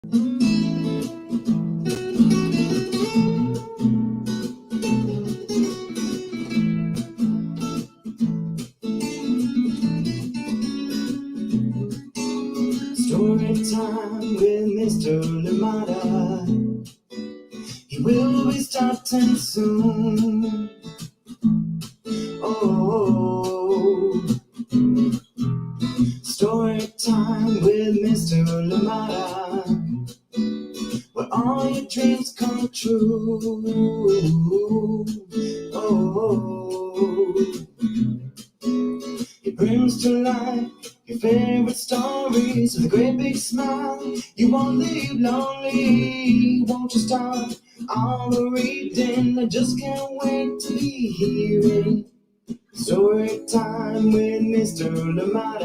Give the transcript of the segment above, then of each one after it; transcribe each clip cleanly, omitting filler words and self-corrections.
Story time with Mr. LABAT. He will be starting soon. Oh, story time with Mr. LABAT, where all your dreams come true. Oh, he brings to life your favorite stories with a great big smile. You won't leave lonely, won't you start all the reading? I just can't wait to be hearing story time with Mr. LABAT.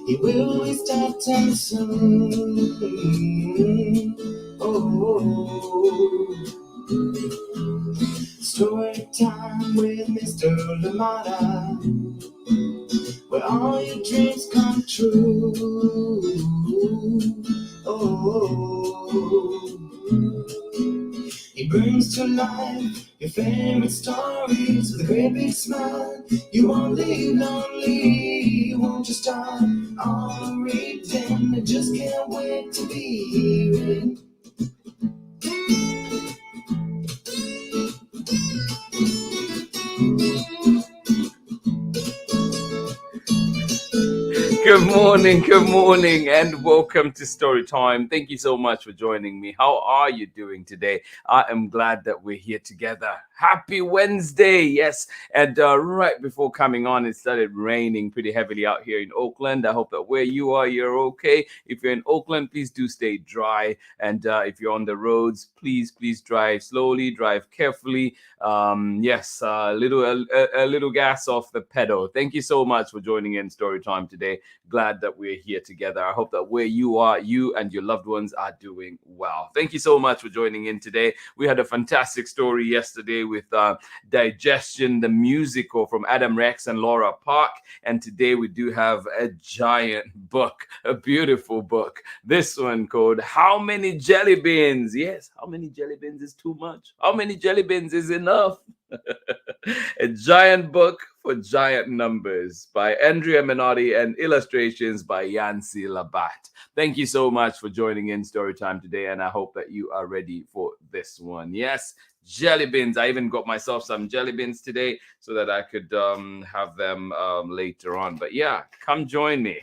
He will be starting soon. Oh, story time with Mr. LABAT, where all your dreams come true. Oh, he brings to life your favorite stories with a great big smile. You won't leave lonely, won't you start all reading? I just can't wait to be hearing. Good morning, and welcome to Story Time. Thank you so much for joining me. How are you doing today? I am glad that we're here together. Happy Wednesday, yes. And right before coming on, it started raining pretty heavily out here in Oakland. I hope that where you are, you're okay. If you're in Oakland, please do stay dry. And if you're on the roads, please drive slowly, drive carefully. Yes, a little gas off the pedal. Thank you so much for joining in Story Time today. Glad that we're here together. I hope that where you are, you and your loved ones are doing well. Thank you so much for joining in today. We had a fantastic story yesterday with Digestion, the musical from Adam Rex and Laura Park. And today we do have a giant book, a beautiful book. This one called How Many Jelly Beans? Yes, how many jelly beans is too much? How many jelly beans is enough? A giant book for giant numbers by ANDREA MENOTTI and illustrations by YANCEY LABAT. Thank you so much for joining in Storytime today, and I hope that you are ready for this one. Yes, jelly beans. I even got myself some jelly beans today so that I could have them later on. But yeah, come join me.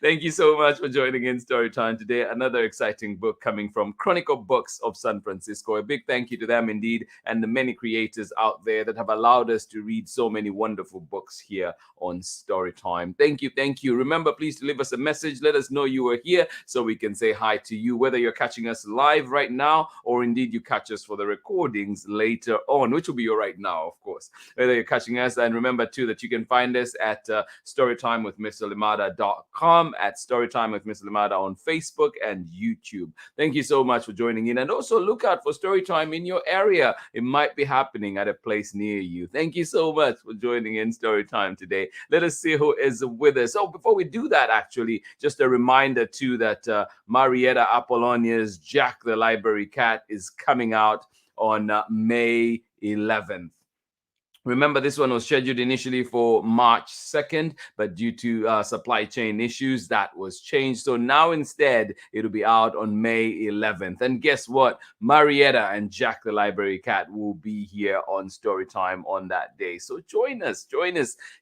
Thank you so much for joining in Storytime today. Another exciting book coming from Chronicle Books of San Francisco. A big thank you to them indeed, and the many creators out there that have allowed us to read so many wonderful books here on Storytime. Thank you. Remember, please to leave us a message. Let us know you are here so we can say hi to you, whether you're catching us live right now or indeed you catch us for the recordings later on, which will be your right now, of course. Whether you're catching us, and remember too that you can find us at storytimewithmrLABAT.com, at Storytime with Mr. LABAT on Facebook and YouTube. Thank you so much for joining in, and also look out for Storytime in your area. It might be happening at a place near you. Thank you so much for joining in Storytime today. Let us see who is with us. Oh, before we do that, actually, just a reminder too that Marietta Apollonia's Jack the Library Cat is coming out on May 11th. Remember, this one was scheduled initially for March 2nd, but due to supply chain issues, that was changed. So now instead, it'll be out on May 11th. And guess what? Marietta and Jack the Library Cat will be here on Storytime on that day. So join us.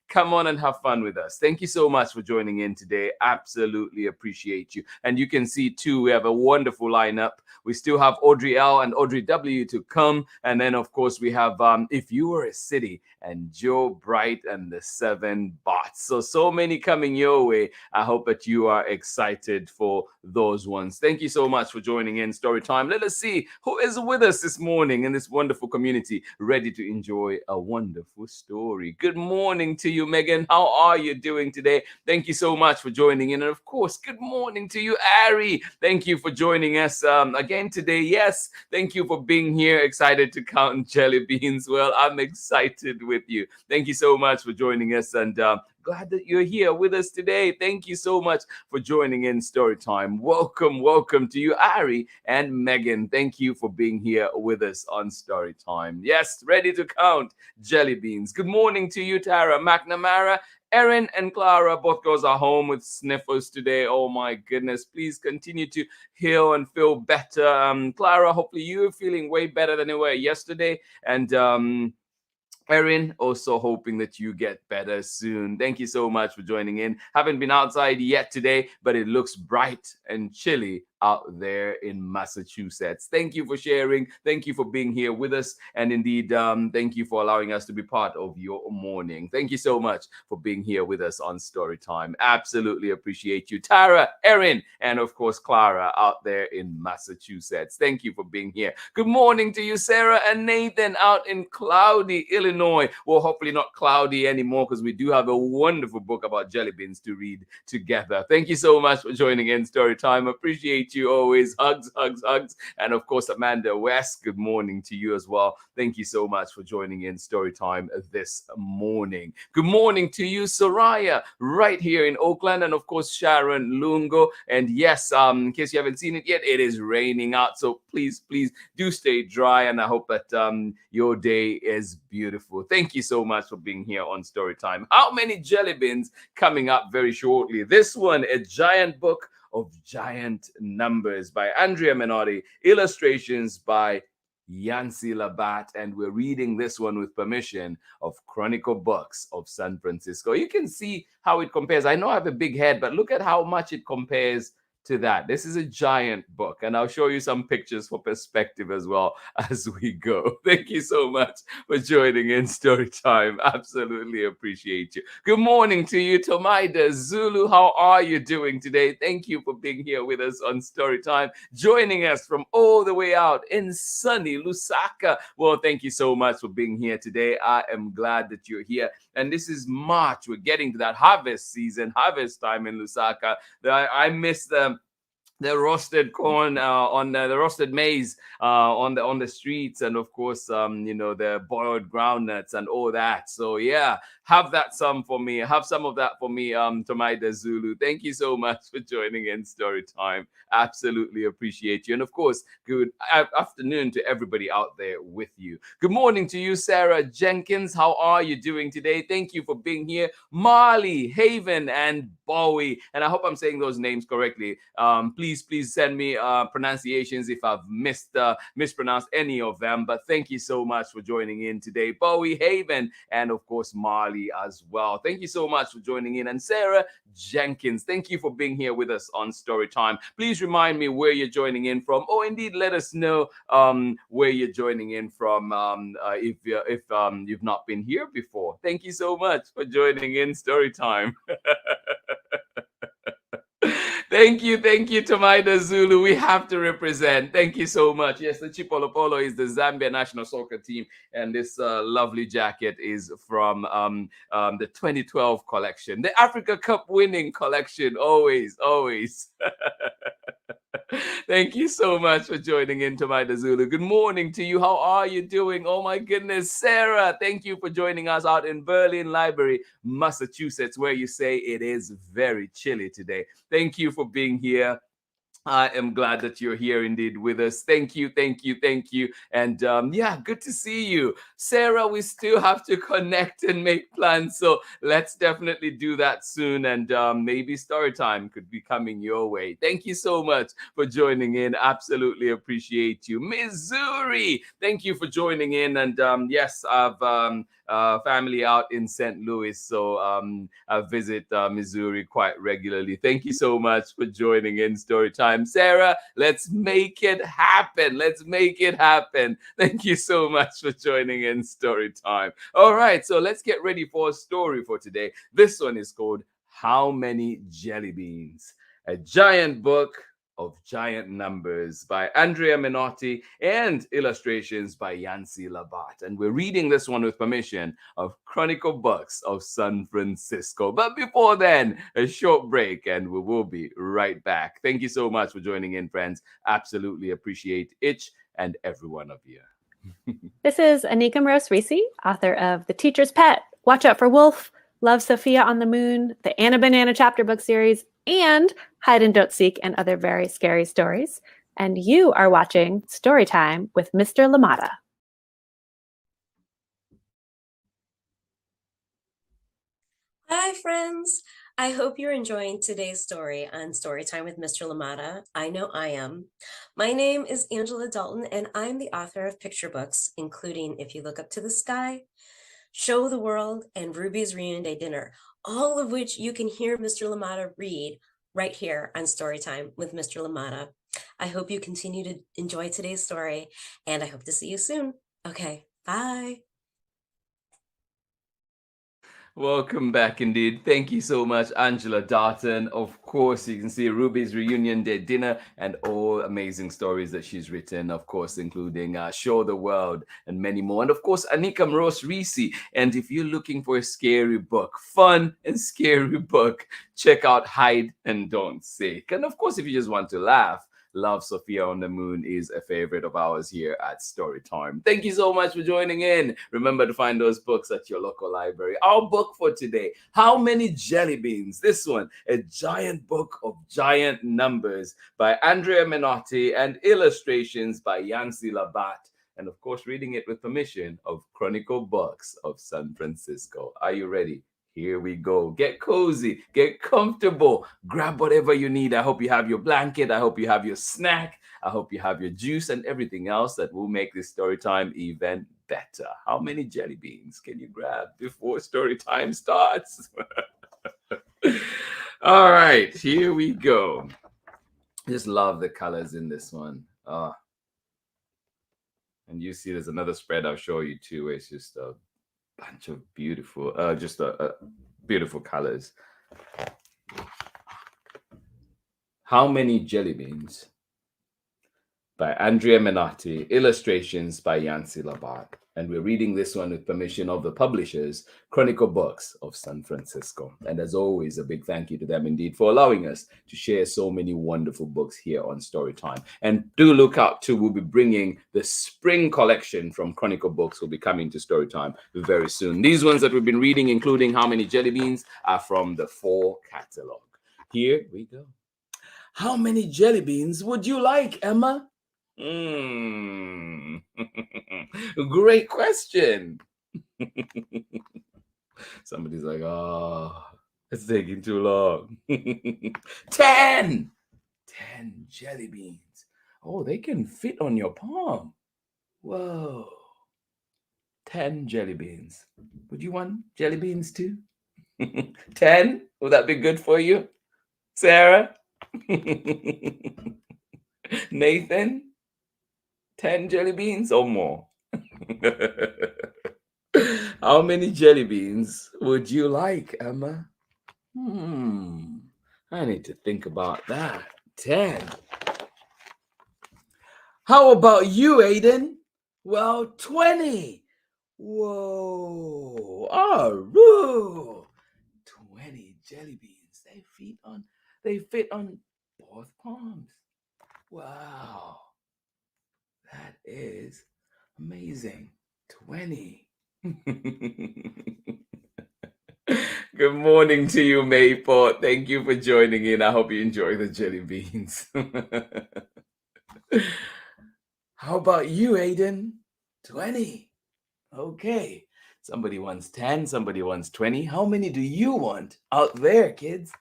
Come on and have fun with us. Thank you so much for joining in today. Absolutely appreciate you. And you can see, too, we have a wonderful lineup. We still have Audrey L and Audrey W to come. And then, of course, we have If You Were a City and Joe Bright and the Seven Bots. So many coming your way. I hope that you are excited for those ones. Thank you so much for joining in Storytime. Let us see who is with us this morning in this wonderful community, ready to enjoy a wonderful story. Good morning to you, Megan. How are you doing today? Thank you so much for joining in. And of course, good morning to you, Ari. Thank you for joining us again today. Yes, thank you for being here. Excited to count jelly beans. Well, I'm excited connected with you. Thank you so much for joining us, and glad that you're here with us today. Thank you so much for joining in Storytime. Welcome to you, Ari and Megan. Thank you for being here with us on Storytime. Yes, ready to count jelly beans. Good morning to you, Tara McNamara. Erin and Clara, both girls are home with sniffles today. Oh my goodness. Please continue to heal and feel better. Clara, hopefully you're feeling way better than you were yesterday. And Erin, also hoping that you get better soon. Thank you so much for joining in. Haven't been outside yet today, but it looks bright and chilly out there in Massachusetts. Thank you for sharing. Thank you for being here with us. And indeed, thank you for allowing us to be part of your morning. Thank you so much for being here with us on Storytime. Absolutely appreciate you. Tara, Erin, and of course, Clara out there in Massachusetts. Thank you for being here. Good morning to you, Sarah and Nathan out in cloudy Illinois. Well, hopefully not cloudy anymore, because we do have a wonderful book about jelly beans to read together. Thank you so much for joining in Storytime. Appreciate you always. Hugs, hugs, hugs. And of course, Amanda West, good morning to you as well. Thank you so much for joining in Storytime this morning. Good morning to you, Soraya, right here in Oakland. And of course, Sharon Lungo. And yes, in case you haven't seen it yet, it is raining out. So please do stay dry. And I hope that your day is beautiful. Thank you so much for being here on Storytime. How many jelly beans coming up very shortly? This one, a giant book of giant numbers by ANDREA MENOTTI, illustrations by YANCEY LABAT, and we're reading this one with permission of Chronicle Books of San Francisco. You can see how it compares. I know I have a big head, but look at how much it compares to that. This is a giant book, and I'll show you some pictures for perspective as well as we go. Thank you so much for joining in Storytime. Absolutely appreciate you. Good morning to you, Tomaida Zulu. How are you doing today? Thank you for being here with us on Storytime, joining us from all the way out in sunny Lusaka. Well, thank you so much for being here today. I am glad that you're here. And this is March. We're getting to that harvest season, harvest time in Lusaka. I miss the roasted corn on the roasted maize on the streets, and of course the boiled groundnuts and all that. So yeah, have some of that for me, Tomaida Zulu. Thank you so much for joining in Storytime. Absolutely appreciate you. And of course, good afternoon to everybody out there with you. Good morning to you, Sarah Jenkins. How are you doing today? Thank you for being here. Marley, Haven, and Bowie. And I hope I'm saying those names correctly. Please send me pronunciations if I've mispronounced any of them. But thank you so much for joining in today. Bowie, Haven, and of course, Marley as well. Thank you so much for joining in. And Sarah Jenkins, thank you for being here with us on Storytime. Please remind me where you're joining in from, or indeed let us know where you're joining in from if you've not been here before. Thank you so much for joining in Storytime. Thank you, Tomaida Zulu. We have to represent. Thank you so much. Yes, the Chipolo Polo is the Zambia national soccer team, and this lovely jacket is from the 2012 collection, the Africa Cup winning collection. Always. Thank you so much for joining in, Tomaida Zulu. Good morning to you. How are you doing? Oh my goodness, Sarah, thank you for joining us out in Berlin Library, Massachusetts, where you say it is very chilly today. Thank you for being here. I am glad that you're here indeed with us. Thank you. And yeah, good to see you. Sarah, we still have to connect and make plans. So let's definitely do that soon. And maybe Storytime could be coming your way. Thank you so much for joining in. Absolutely appreciate you. Missouri, thank you for joining in. And yes, I've family out in St. Louis, so I visit Missouri quite regularly. Thank you so much for joining in Storytime. Sarah, let's make it happen. Thank you so much for joining in Storytime. All right, so let's get ready for a story for today. This one is called How Many Jelly Beans? A giant book of giant numbers by ANDREA MENOTTI and illustrations by YANCEY LABAT. And we're reading this one with permission of Chronicle Books of San Francisco. But before then, a short break and we will be right back. Thank you so much for joining in, friends. Absolutely appreciate each and every one of you. This is Anika Rose-Reese, author of The Teacher's Pet, Watch Out for Wolf, Love Sophia on the Moon, the Anna Banana chapter book series, and Hide and Don't Seek and other very scary stories. And you are watching Storytime with Mr. LaMotta. Hi, friends. I hope you're enjoying today's story on Storytime with Mr. LaMotta. I know I am. My name is Angela Dalton, and I'm the author of picture books, including If You Look Up to the Sky, Show the World, and Ruby's Reunion Day Dinner, all of which you can hear Mr. LaMotta read right here on Storytime with Mr. LaMotta. I hope you continue to enjoy today's story, and I hope to see you soon. Okay, bye. Welcome back indeed. Thank you so much, Angela Darton. Of course, you can see Ruby's Reunion Day Dinner and all amazing stories that she's written, of course, including Show the World and many more. And of course, Anika Rose-Reese. And if you're looking for a scary book, fun and scary book, check out Hide and Don't Seek. And of course, if you just want to laugh, Love Sophia on the Moon is a favorite of ours here at Storytime. Thank you so much for joining in. Remember to find those books at your local library. Our book for today, How Many Jelly Beans? This one, A Giant Book of Giant Numbers by ANDREA MENOTTI and illustrations by YANCEY LABAT. And of course, reading it with permission of Chronicle Books of San Francisco. Are you ready? Here we go. Get cozy, get comfortable, grab whatever you need. I hope you have your blanket. I hope you have your snack. I hope you have your juice and everything else that will make this Storytime event better. How many jelly beans can you grab before Storytime starts? All right, here we go. Just love the colors in this one. And you see there's another spread I'll show you too. It's just a bunch of beautiful, beautiful colors. How Many Jelly Beans by ANDREA MENOTTI, illustrations by YANCEY LABAT. And we're reading this one with permission of the publishers, Chronicle Books of San Francisco. And as always, a big thank you to them indeed for allowing us to share so many wonderful books here on Storytime. And do look out too, we'll be bringing the spring collection from Chronicle Books will be coming to Storytime very soon. These ones that we've been reading, including How Many Jelly Beans, are from the Fall catalog. Here we go. How many jelly beans would you like, Emma? Great question. Somebody's like, oh, it's taking too long. 10 jelly beans. Oh, they can fit on your palm. Whoa. 10 jelly beans. Would you want jelly beans too? 10? Would that be good for you? Sarah? Nathan? 10 jelly beans or more? How many jelly beans would you like, Emma? I need to think about that. 10. How about you, Aiden? Well, 20. Whoa. Oh, 20 jelly beans. They fit on both palms. Wow. That is amazing. 20. Good morning to you, Mayport. Thank you for joining in. I hope you enjoy the jelly beans. How about you, Aiden? 20. Okay. Somebody wants 10, somebody wants 20. How many do you want out there, kids?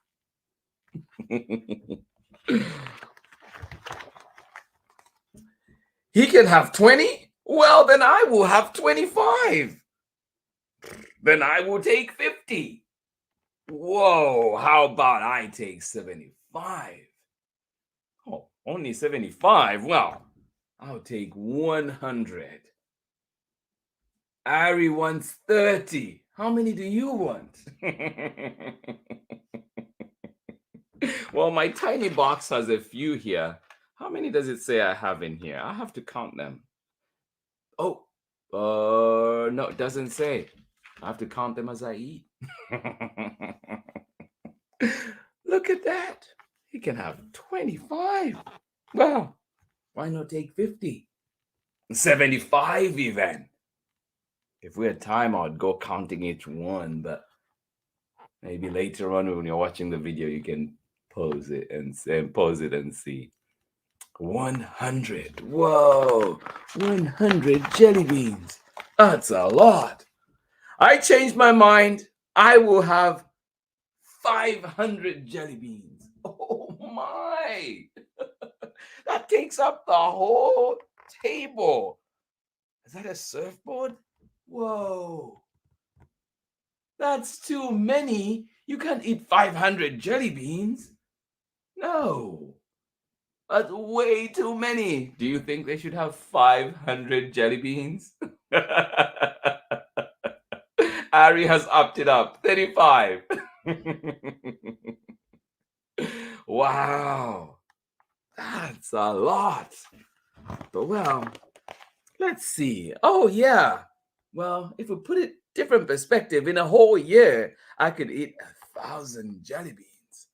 He can have 20? Well, then I will have 25. Then I will take 50. Whoa, how about I take 75? Oh, only 75? Well, I'll take 100. Ari wants 30. How many do you want? Well, my tiny box has a few here. How many does it say I have in here? I have to count them. Oh, no, it doesn't say. I have to count them as I eat. Look at that. He can have 25. Well, why not take 50? 75 even. If we had time, I'd go counting each one, but maybe later on when you're watching the video, you can pause it and see. 100. Whoa, 100 jelly beans. That's a lot. I changed my mind. I will have 500 jelly beans. Oh my. That takes up the whole table. Is that a surfboard? Whoa. That's too many. You can't eat 500 jelly beans. No. That's way too many. Do you think they should have 500 jelly beans? Ari has opted up. 35. Wow. That's a lot. But well, let's see. Oh, yeah. Well, if we put it different perspective, in a whole year, I could eat 1,000 jelly beans.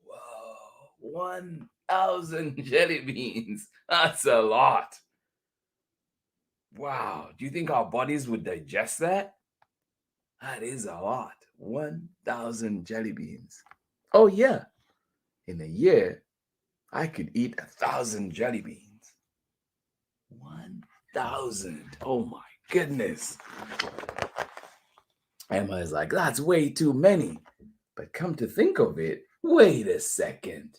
Whoa, 1,000 jelly beans. That's a lot. Wow. Do you think our bodies would digest that? That is a lot. 1,000 jelly beans. Oh, yeah. In a year, I could eat 1,000 jelly beans. 1,000. Oh, my goodness. Emma is like, that's way too many. But come to think of it, wait a second.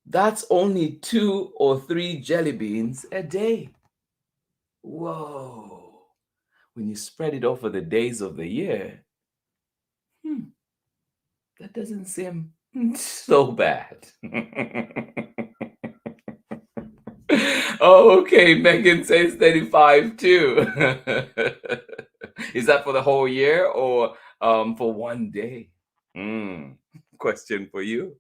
That's only 2 or 3 jelly beans a day. Whoa. When you spread it over the days of the year, that doesn't seem so bad. Oh, okay, Megan says 35 too. Is that for the whole year or for one day? Question for you.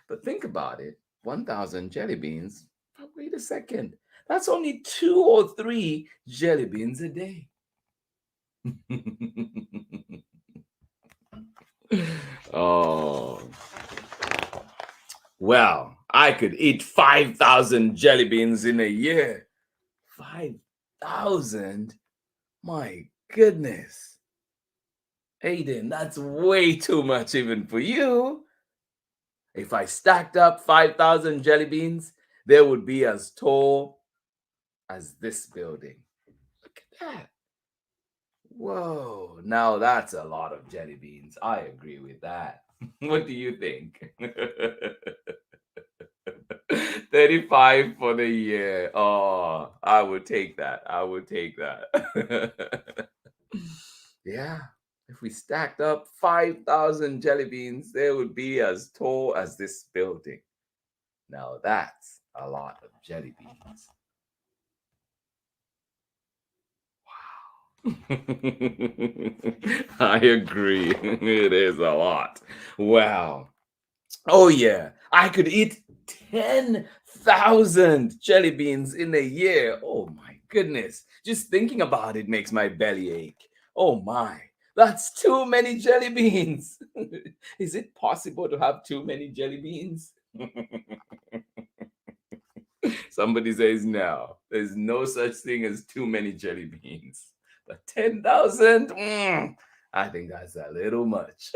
But think about it. 1,000 jelly beans. But wait a second. That's only 2 or 3 jelly beans a day. Oh. Well, I could eat 5,000 jelly beans in a year. 5,000? My goodness. Aiden, that's way too much even for you. If I stacked up 5,000 jelly beans, they would be as tall as this building. Look at that. Whoa, now that's a lot of jelly beans. I agree with that. What do you think? 35 for the year. Oh, I would take that. I would take that. Yeah. If we stacked up 5,000 jelly beans, they would be as tall as this building. Now that's a lot of jelly beans. I agree. It is a lot. Wow. Oh, yeah. I could eat 10,000 jelly beans in a year. Oh, my goodness. Just thinking about it makes my belly ache. Oh, my. That's too many jelly beans. Is it possible to have too many jelly beans? Somebody says no. There's no such thing as too many jelly beans. But 10,000? I think that's a little much.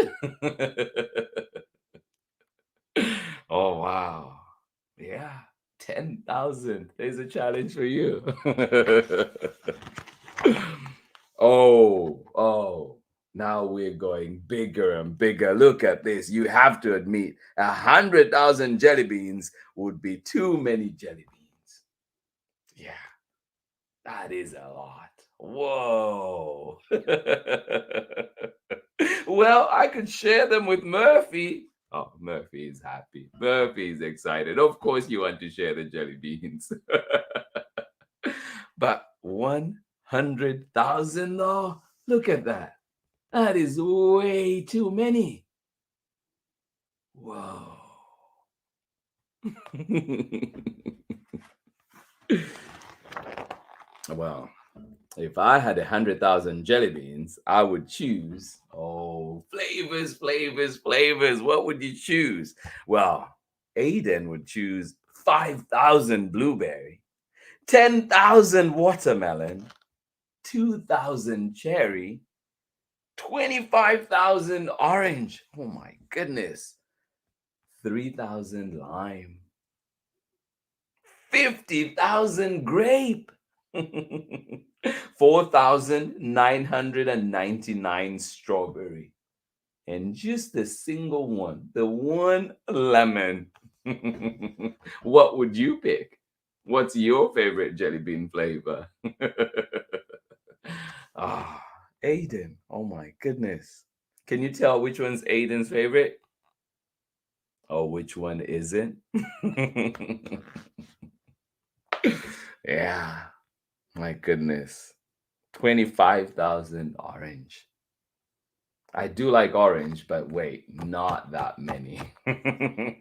Oh, wow. Yeah, 10,000. There's a challenge for you. Oh. Now we're going bigger and bigger. Look at this. You have to admit, 100,000 jelly beans would be too many jelly beans. Yeah, that is a lot. Whoa. Well, I could share them with Murphy. Oh, Murphy is happy. Murphy is excited. Of course, you want to share the jelly beans. But 100,000 though? Look at that. That is way too many. Whoa. Well, if I had 100,000 jelly beans, I would choose, flavors. What would you choose? Well, Aiden would choose 5,000 blueberry, 10,000 watermelon, 2,000 cherry, 25,000 orange. Oh my goodness. 3,000 lime, 50,000 grape, 4,999 strawberry, and just a single one, the one lemon. What would you pick? What's your favorite jelly bean flavor? Ah, Aiden. Oh my goodness. Can you tell which one's Aiden's favorite? Oh, which one isn't? Yeah, my goodness. 25,000 orange. I do like orange, but wait, not that many.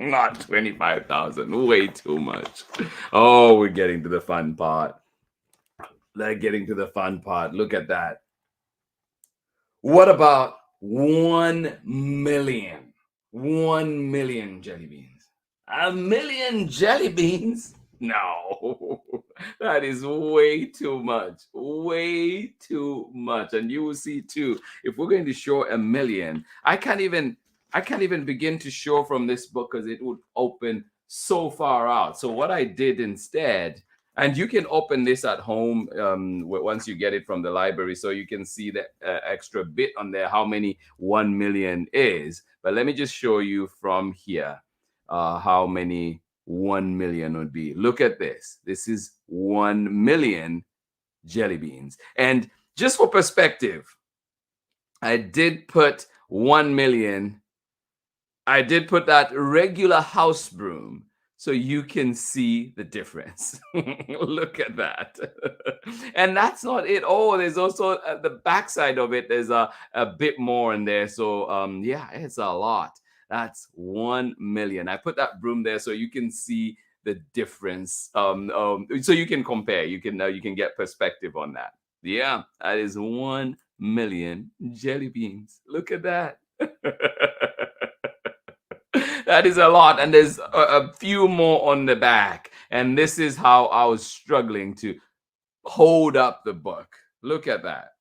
Not 25,000. Way too much. Oh, we're getting to the fun part. Let's getting to the fun part. Look at that. What about 1 million? 1 million jelly beans. A million jelly beans? No, that is way too much. Way too much. And you will see too, if we're going to show a million, I can't even begin to show from this book because it would open so far out. So what I did instead, and you can open this at home once you get it from the library, so you can see the extra bit on there, how many 1 million is. But let me just show you from here how many 1 million would be. Look at this. This is 1 million jelly beans. And just for perspective, I did put 1 million. I did put that regular house broom so you can see the difference. Look at that. And that's not it. Oh, there's also the backside of it. There's a bit more in there. So yeah, it's a lot. That's 1 million. I put that broom there so you can see the difference. So you can compare. You can get perspective on that. Yeah, that is 1 million jelly beans. Look at that. That is a lot, and there's a few more on the back. And this is how I was struggling to hold up the book. Look at that.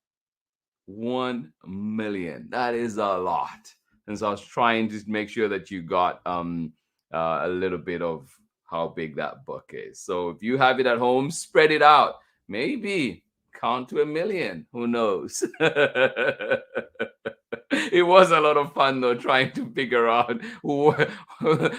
1 million. That is a lot. And so I was trying to make sure that you got a little bit of how big that book is. So if you have it at home, spread it out. Maybe count to 1 million. Who knows? It was a lot of fun though, trying to figure out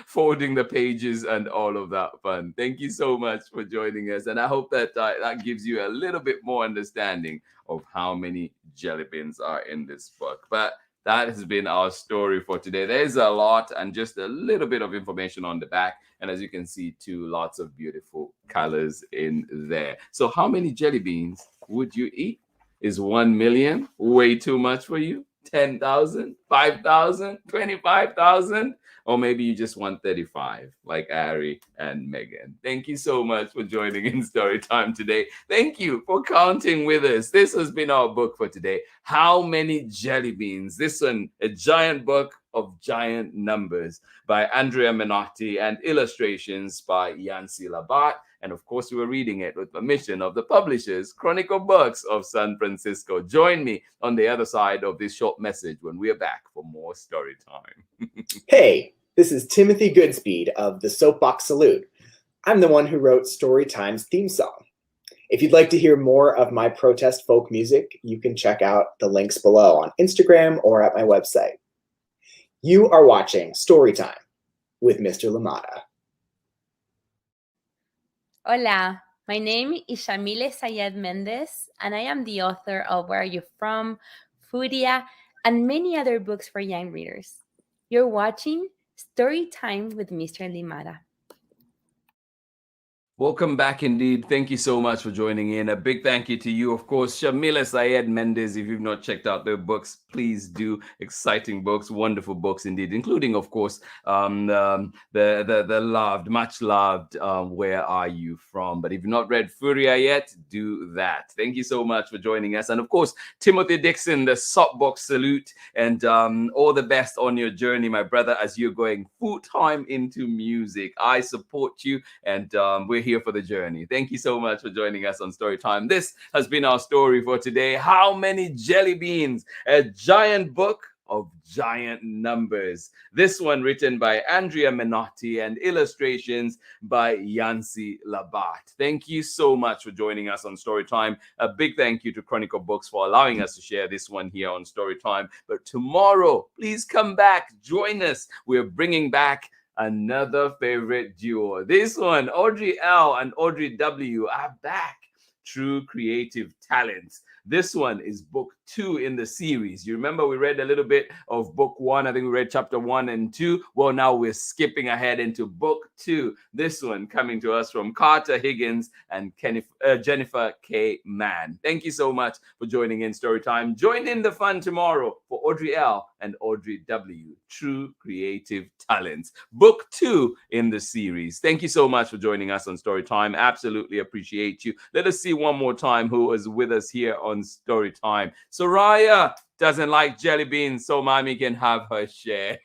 folding the pages and all of that fun. Thank you so much for joining us, and I hope that that gives you a little bit more understanding of how many jelly beans are in this book. But that has been our story for today. There's a lot and just a little bit of information on the back. And as you can see, too, lots of beautiful colors in there. So how many jelly beans would you eat? Is 1 million way too much for you? 10,000, 5,000, 25,000, or maybe you just want 35, like Ari and Megan. Thank you so much for joining in Story Time today. Thank you for counting with us. This has been our book for today. How Many Jelly Beans? This one, a giant book of giant numbers by ANDREA MENOTTI and illustrations by YANCEY LABAT. And of course, we were reading it with permission of the publishers, Chronicle Books of San Francisco. Join me on the other side of this short message when we are back for more story time. Hey, this is Timothy Goodspeed of the Soapbox Salute. I'm the one who wrote Storytime's theme song. If you'd like to hear more of my protest folk music, you can check out the links below on Instagram or at my website. You are watching Storytime with Mr. LaMotta. Hola, my name is Shamile Sayed Mendez, and I am the author of Where Are You From?, Furia, and many other books for young readers. You're watching Storytime with Mr. LaMotta. Welcome back indeed. Thank you so much for joining in. A big thank you to you, of course, Shamila Sayed Mendez. If you've not checked out their books, please do. Exciting books, wonderful books indeed, including, of course, the loved, much loved Where Are You From? But if you've not read Furia yet, do that. Thank you so much for joining us. And of course, Timothy Dixon, the Soapbox Salute, and all the best on your journey, my brother, as you're going full time into music. I support you, and we're here for the journey. Thank you so much for joining us on Storytime. This has been our story for today. How many jelly beans? A giant book of giant numbers. This one written by ANDREA MENOTTI and illustrations by YANCEY LABAT. Thank you so much for joining us on Storytime. A big thank you to Chronicle Books for allowing us to share this one here on Storytime. But tomorrow, please come back, join us. We're bringing back another favorite duo. This one, Audrey L and Audrey W are back. True Creative Talents. This one is book 2 in the series. You remember we read a little bit of book 1. I think we read chapter 1 and 2. Well, now we're skipping ahead into book 2. This one coming to us from Carter Higgins and Jennifer K. Mann. Thank you so much for joining in Storytime. Join in the fun tomorrow for Audrey L and Audrey W. True Creative Talents. Book 2 in the series. Thank you so much for joining us on Storytime. Absolutely appreciate you. Let us see one more time who was with us here on Storytime. Soraya doesn't like jelly beans, so mommy can have her share.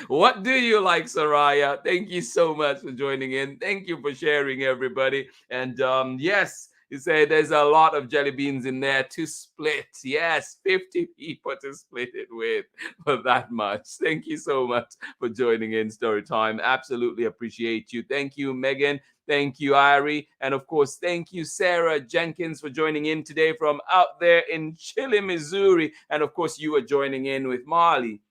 What do you like, Soraya? Thank you so much for joining in. Thank you for sharing, everybody. And yes, you say there's a lot of jelly beans in there to split. Yes, 50 people to split it with for that much. Thank you so much for joining in Storytime. Absolutely appreciate you. Thank you, Megan. Thank you, Ari. And of course, thank you, Sarah Jenkins, for joining in today from out there in Chile, Missouri. And of course, you are joining in with Marley,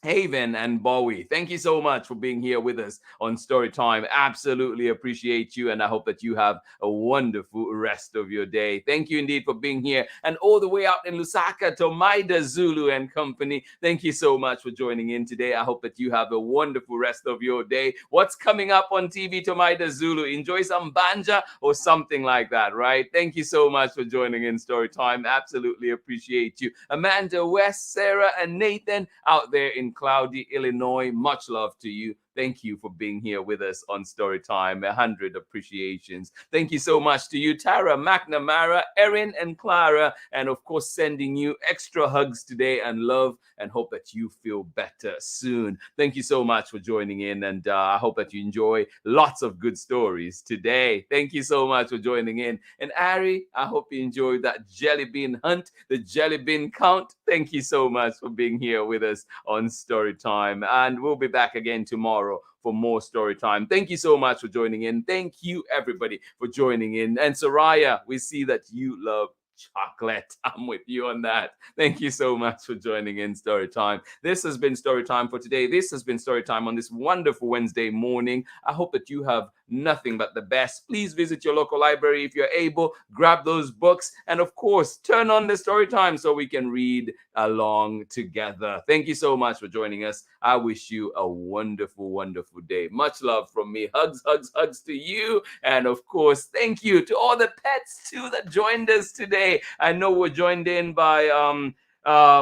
Haven, and Bowie. Thank you so much for being here with us on Storytime. Absolutely appreciate you, and I hope that you have a wonderful rest of your day. Thank you indeed for being here. And all the way out in Lusaka to Maida Zulu and company, thank you so much for joining in today. I hope that you have a wonderful rest of your day. What's coming up on TV to Maida Zulu? Enjoy some banja or something like that, right? Thank you so much for joining in Storytime. Absolutely appreciate you. Amanda, West, Sarah, and Nathan out there in cloudy Illinois, much love to you. Thank you for being here with us on Storytime. 100 appreciations. Thank you so much to you, Tara, McNamara, Erin, and Clara, and of course, sending you extra hugs today and love, and hope that you feel better soon. Thank you so much for joining in, and I hope that you enjoy lots of good stories today. Thank you so much for joining in. And Ari, I hope you enjoyed that jelly bean hunt, the jelly bean count. Thank you so much for being here with us on Storytime, and we'll be back again tomorrow for more story time. Thank you so much for joining in. Thank you, everybody, for joining in. And Soraya, we see that you love chocolate. I'm with you on that. Thank you so much for joining in Storytime. This has been Storytime for today. This has been Storytime on this wonderful Wednesday morning. I hope that you have nothing but the best. Please visit your local library if you're able. Grab those books. And of course, turn on the Storytime so we can read along together. Thank you so much for joining us. I wish you a wonderful, wonderful day. Much love from me. Hugs, hugs, hugs to you. And of course, thank you to all the pets too that joined us today. I know we're joined in by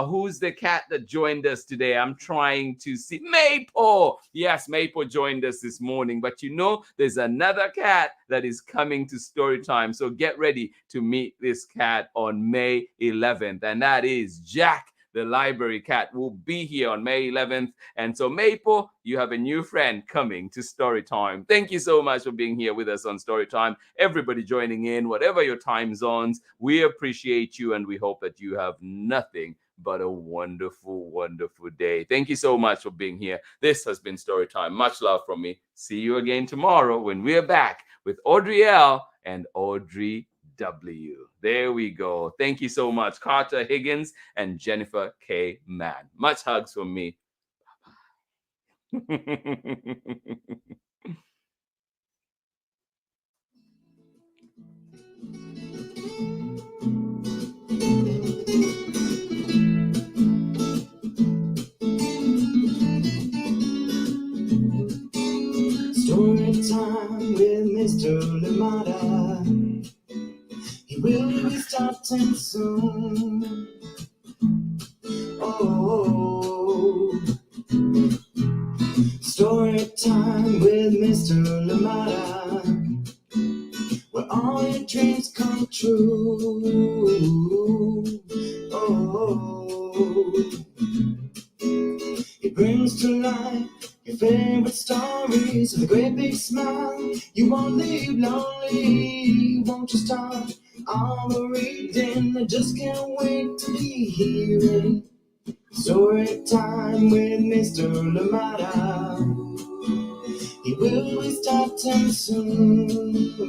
who's the cat that joined us today? I'm trying to see. Maple. Yes, Maple joined us this morning. But you know, there's another cat that is coming to Storytime. So get ready to meet this cat on May 11th. And that is Jack. The library cat will be here on May 11th. And so, Maple, you have a new friend coming to Storytime. Thank you so much for being here with us on Storytime. Everybody joining in, whatever your time zones, we appreciate you, and we hope that you have nothing but a wonderful, wonderful day. Thank you so much for being here. This has been Storytime. Much love from me. See you again tomorrow when we're back with Audrey L and Audrey W. There we go. Thank you so much, Carter Higgins and Jennifer K. Mann. Much hugs from me. Story time with Mr. Lamada. He will be starting soon. Oh, story time with Mr. Lamada, where all your dreams come true. Oh, he brings to life life, your favorite stories with a great big smile. You won't leave lonely, won't you start all the reading? I just can't wait to be hearing story time with Mr. LABAT. He will be starting soon.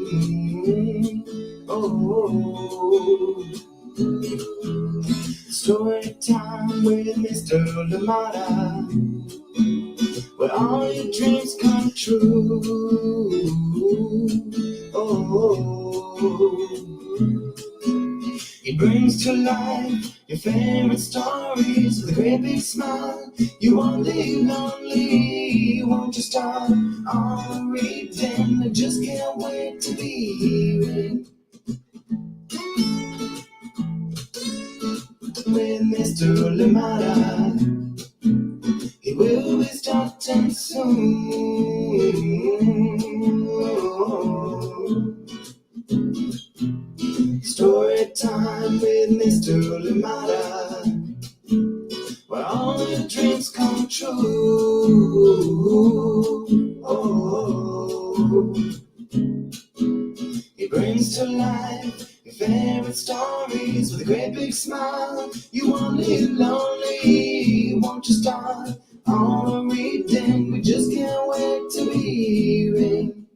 Oh, story time with Mr. LABAT, where all your dreams come true. Oh, he brings to life your favorite stories with a great big smile. You won't leave lonely, won't you start all reading? I just can't wait to be hearing with Mr. LABAT. He will be starting soon. Story time with Mr. LABAT, where all your dreams come true. Oh, he brings to life your favorite stories with a great big smile. You won't live lonely, won't you start all reading? We just can't wait to be hearing.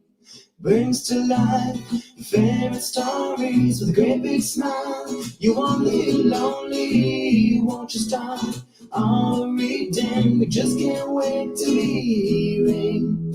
Brings to life your favorite stories with a great big smile. You won't live lonely, won't you start all reading? We just can't wait to be hearing